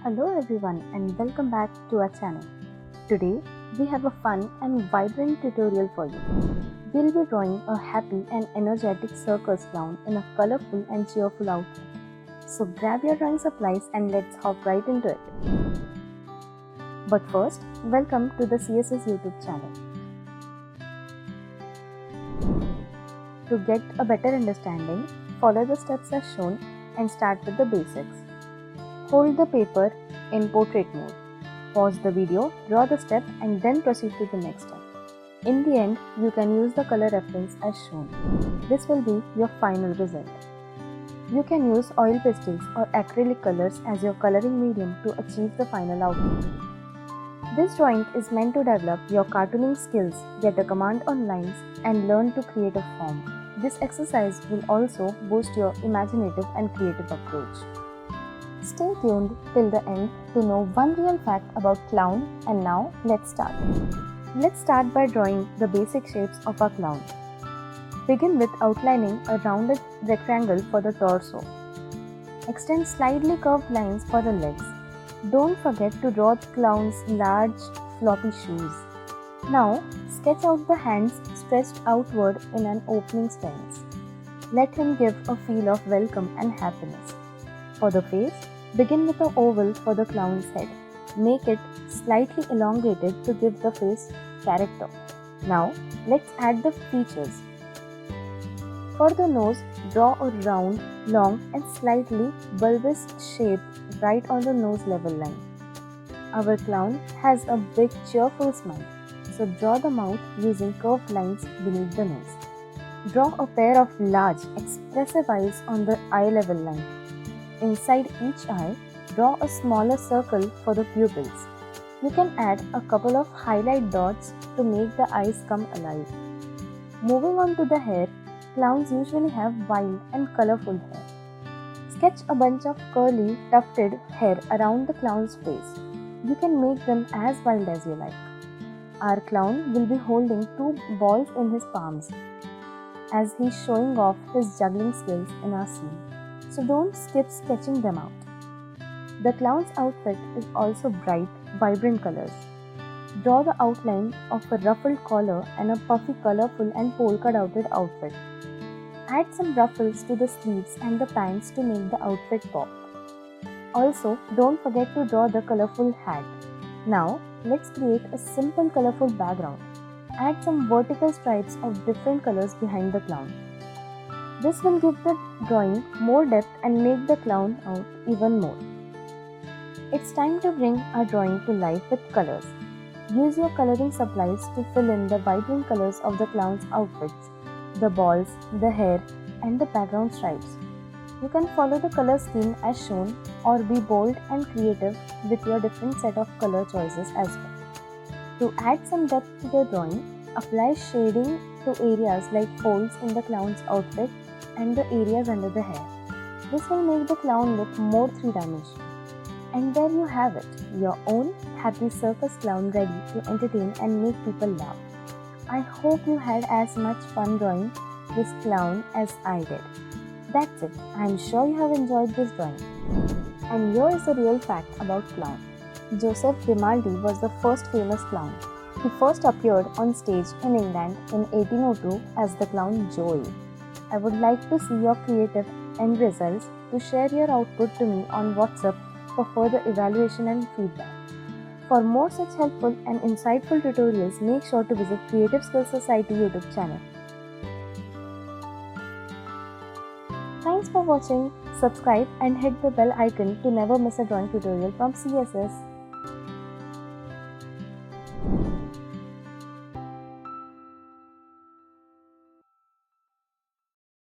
Hello everyone and welcome back to our channel. Today we have a fun and vibrant tutorial for you. We'll be drawing a happy and energetic circus clown in a colorful and cheerful outfit. So grab your drawing supplies and let's hop right into it. But first, welcome to the CSS YouTube channel. To get a better understanding, follow the steps as shown and start with the basics. Hold the paper in portrait mode. Pause the video, draw the step and then proceed to the next step. In the end, you can use the color reference as shown. This will be your final result. You can use oil pastels or acrylic colors as your coloring medium to achieve the final output. This drawing is meant to develop your cartooning skills, get a command on lines and learn to create a form. This exercise will also boost your imaginative and creative approach. Stay tuned till the end to know one real fact about clown, and now let's start. Let's start by drawing the basic shapes of our clown. Begin with outlining a rounded rectangle for the torso. Extend slightly curved lines for the legs. Don't forget to draw the clown's large floppy shoes. Now sketch out the hands stretched outward in an opening stance. Let him give a feel of welcome and happiness. For the face, begin with an oval for the clown's head. Make it slightly elongated to give the face character. Now, let's add the features. For the nose, draw a round, long and slightly bulbous shape right on the nose level line. Our clown has a big cheerful smile, so draw the mouth using curved lines beneath the nose. Draw a pair of large, expressive eyes on the eye level line. Inside each eye, draw a smaller circle for the pupils. You can add a couple of highlight dots to make the eyes come alive. Moving on to the hair, clowns usually have wild and colorful hair. Sketch a bunch of curly, tufted hair around the clown's face. You can make them as wild as you like. Our clown will be holding two balls in his palms as he's showing off his juggling skills in our scene. So don't skip sketching them out. The clown's outfit is also bright, vibrant colors. Draw the outline of a ruffled collar and a puffy, colorful and polka-dotted outfit. Add some ruffles to the sleeves and the pants to make the outfit pop. Also, don't forget to draw the colorful hat. Now, let's create a simple colorful background. Add some vertical stripes of different colors behind the clown. This will give the drawing more depth and make the clown out even more. It's time to bring our drawing to life with colors. Use your coloring supplies to fill in the vibrant colors of the clown's outfits, the balls, the hair, and the background stripes. You can follow the color scheme as shown or be bold and creative with your different set of color choices as well. To add some depth to the drawing, apply shading to areas like folds in the clown's outfit and the areas under the hair. This will make the clown look more three-dimensional. And there you have it, your own happy circus clown ready to entertain and make people laugh. I hope you had as much fun drawing this clown as I did. That's it, I am sure you have enjoyed this drawing. And here is a real fact about clown. Joseph Grimaldi was the first famous clown. He first appeared on stage in England in 1802 as the clown Joey. I would like to see your creative end results. To share your output to me on WhatsApp for further evaluation and feedback. For more such helpful and insightful tutorials, make sure to visit Creative Skills Society YouTube channel. Thanks for watching. Subscribe and hit the bell icon to never miss a drawing tutorial from CSS.